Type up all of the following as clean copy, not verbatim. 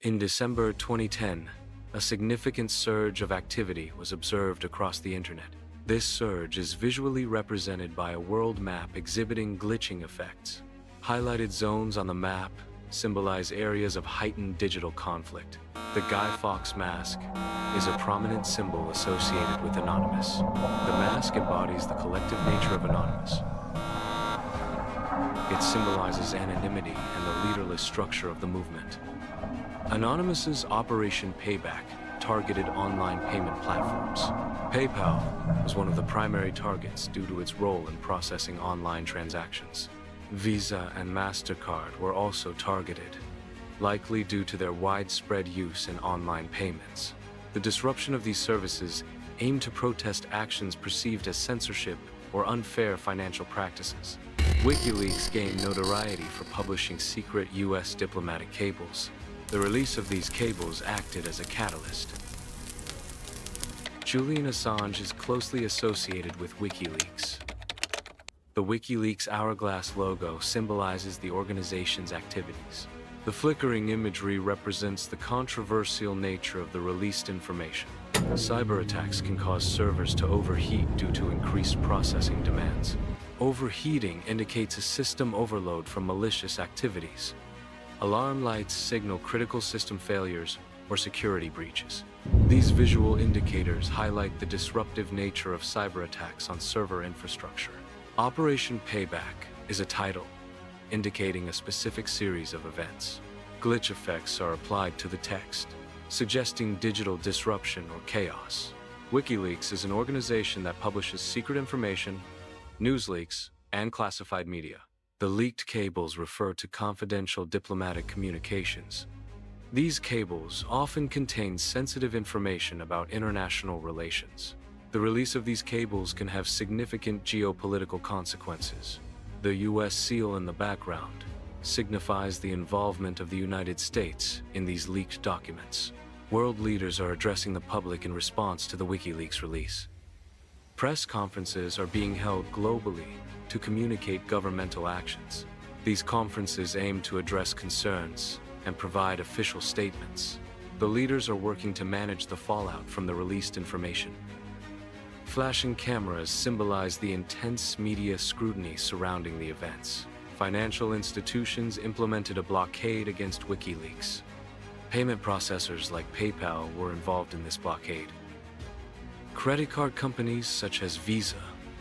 In December 2010, a significant surge of activity was observed across the internet. This surge is visually represented by a world map exhibiting glitching effects. Highlighted zones on the map symbolize areas of heightened digital conflict. The Guy Fawkes mask is a prominent symbol associated with Anonymous. The mask embodies the collective nature of Anonymous. It symbolizes anonymity and the leaderless structure of the movement. Anonymous's Operation Payback targeted online payment platforms. PayPal was one of the primary targets due to its role in processing online transactions. Visa and MasterCard were also targeted, likely due to their widespread use in online payments. The disruption of these services aimed to protest actions perceived as censorship or unfair financial practices. WikiLeaks gained notoriety for publishing secret U.S. diplomatic cables. The release of these cables acted as a catalyst. Julian Assange is closely associated with WikiLeaks. The WikiLeaks hourglass logo symbolizes the organization's activities. The flickering imagery represents the controversial nature of the released information. Cyber attacks can cause servers to overheat due to increased processing demands. Overheating indicates a system overload from malicious activities. Alarm lights signal critical system failures or security breaches. These visual indicators highlight the disruptive nature of cyber attacks on server infrastructure. Operation Payback is a title indicating a specific series of events. Glitch effects are applied to the text, suggesting digital disruption or chaos. WikiLeaks is an organization that publishes secret information, news leaks, and classified media. The leaked cables refer to confidential diplomatic communications. These cables often contain sensitive information about international relations. The release of these cables can have significant geopolitical consequences. The U.S. seal in the background signifies the involvement of the United States in these leaked documents. World leaders are addressing the public in response to the WikiLeaks release. Press conferences are being held globally to communicate governmental actions. These conferences aim to address concerns and provide official statements. The leaders are working to manage the fallout from the released information. Flashing cameras symbolize the intense media scrutiny surrounding the events. Financial institutions implemented a blockade against WikiLeaks. Payment processors like PayPal were involved in this blockade. Credit card companies such as Visa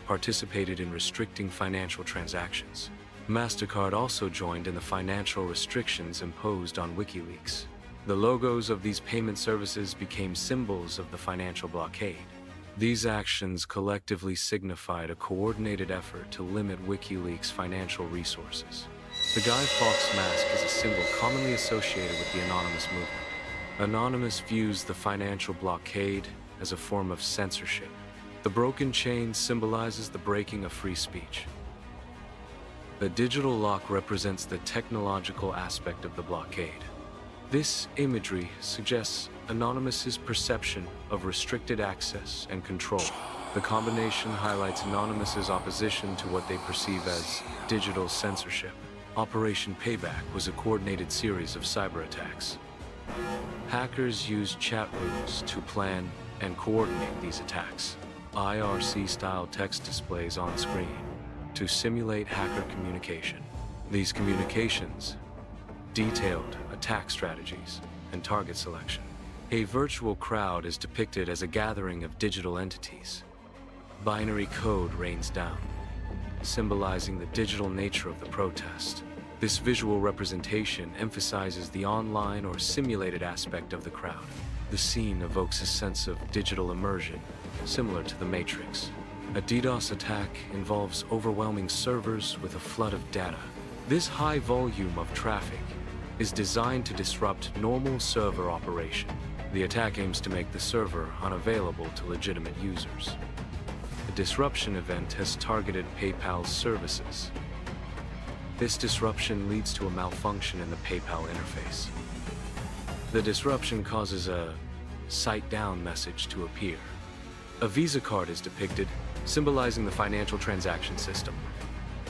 participated in restricting financial transactions. MasterCard also joined in the financial restrictions imposed on WikiLeaks. The logos of these payment services became symbols of the financial blockade. These actions collectively signified a coordinated effort to limit WikiLeaks' financial resources. The Guy Fawkes mask is a symbol commonly associated with the Anonymous movement. Anonymous views the financial blockade as a form of censorship. The broken chain symbolizes the breaking of free speech. The digital lock represents the technological aspect of the blockade. This imagery suggests Anonymous's perception of restricted access and control. The combination highlights Anonymous's opposition to what they perceive as digital censorship. Operation Payback was a coordinated series of cyber attacks. Hackers used chat rooms to plan and coordinate these attacks. IRC-style text displays on screen to simulate hacker communication. These communications detailed attack strategies and target selection. A virtual crowd is depicted as a gathering of digital entities. Binary code rains down, symbolizing the digital nature of the protest. This visual representation emphasizes the online or simulated aspect of the crowd. The scene evokes a sense of digital immersion, similar to the Matrix. A DDoS attack involves overwhelming servers with a flood of data. This high volume of traffic is designed to disrupt normal server operation. The attack aims to make the server unavailable to legitimate users. The disruption event has targeted PayPal's services. This disruption leads to a malfunction in the PayPal interface. The disruption causes a "Site down" message to appear. A Visa card is depicted, symbolizing the financial transaction system.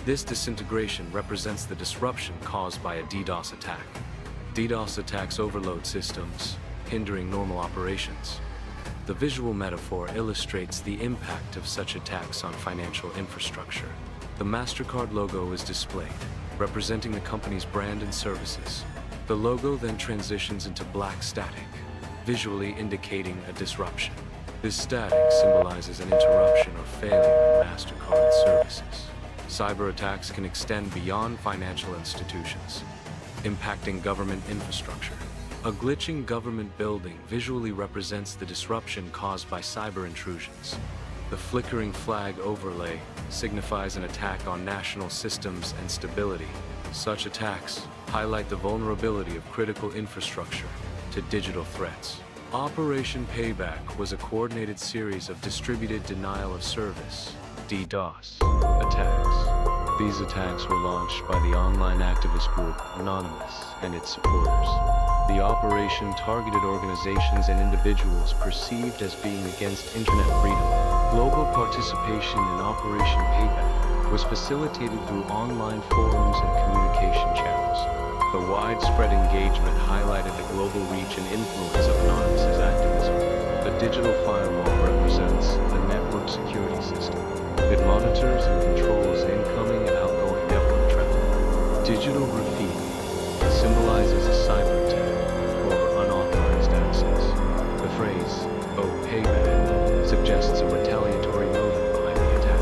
This disintegration represents the disruption caused by a DDoS attack. DDoS attacks overload systems, hindering normal operations. The visual metaphor illustrates the impact of such attacks on financial infrastructure. The MasterCard logo is displayed, representing the company's brand and services. The logo then transitions into black static, visually indicating a disruption. This static symbolizes an interruption or failure in MasterCard services. Cyber attacks can extend beyond financial institutions, impacting government infrastructure. A glitching government building visually represents the disruption caused by cyber intrusions. The flickering flag overlay signifies an attack on national systems and stability. Such attacks highlight the vulnerability of critical infrastructure to digital threats. Operation Payback was a coordinated series of distributed denial of service, DDoS, attacks. These attacks were launched by the online activist group Anonymous and its supporters. The operation targeted organizations and individuals perceived as being against internet freedom. Global participation in Operation Payback was facilitated through online forums and communication channels. The widespread engagement highlighted the global reach and influence of Anonymous's activism. A digital firewall represents a network security system. It monitors and controls incoming and outgoing network traffic. Digital graffiti symbolizes a cyber attack or unauthorized access. The phrase, "Oh, payback," suggests a retaliatory motive behind the attack.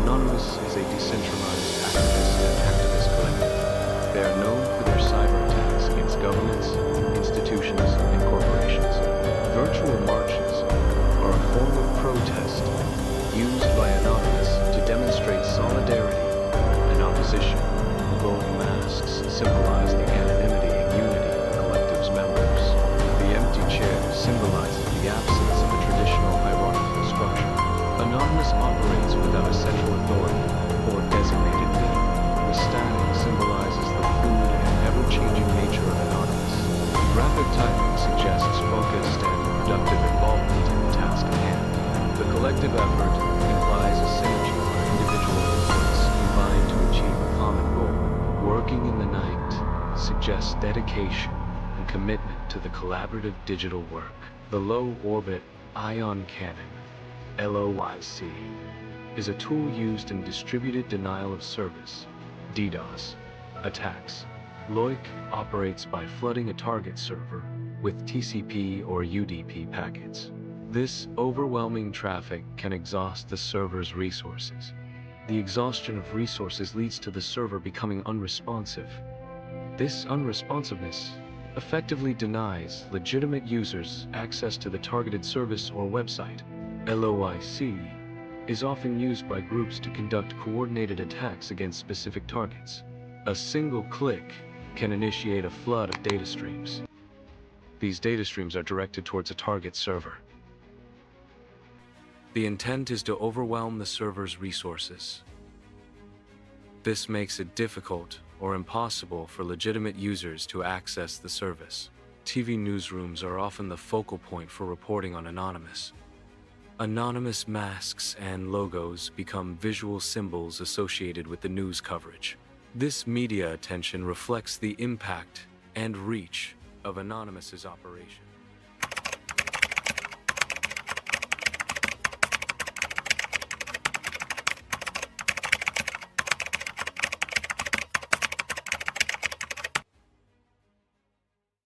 Anonymous is a decentralized activist and activist collective. They are known for their cyber attacks against governments, institutions, and corporations. Virtual marches are a form of protest used by Anonymous to demonstrate solidarity and opposition. Glowing masks symbolize the anonymity and unity of the collective's members. The empty chair symbolizes the absence of a traditional hierarchical structure. Anonymous operates without a central authority or designated leader. The static symbolizes the fluid and ever-changing nature of Anonymous. Rapid typing suggests focused and productive involvement in the task at hand. The collective effort implies a synergy where individual efforts combine to achieve a common goal. Working in the night suggests dedication and commitment to the collaborative digital work. The Low Orbit Ion Cannon, LOIC, is a tool used in distributed denial of service, DDoS, attacks. LOIC operates by flooding a target server with TCP or UDP packets. This overwhelming traffic can exhaust the server's resources. The exhaustion of resources leads to the server becoming unresponsive. This unresponsiveness effectively denies legitimate users access to the targeted service or website. LOIC is often used by groups to conduct coordinated attacks against specific targets. A single click can initiate a flood of data streams. These data streams are directed towards a target server. The intent is to overwhelm the server's resources. This makes it difficult or impossible for legitimate users to access the service. TV newsrooms are often the focal point for reporting on Anonymous. Anonymous masks and logos become visual symbols associated with the news coverage. This media attention reflects the impact and reach of Anonymous's operation.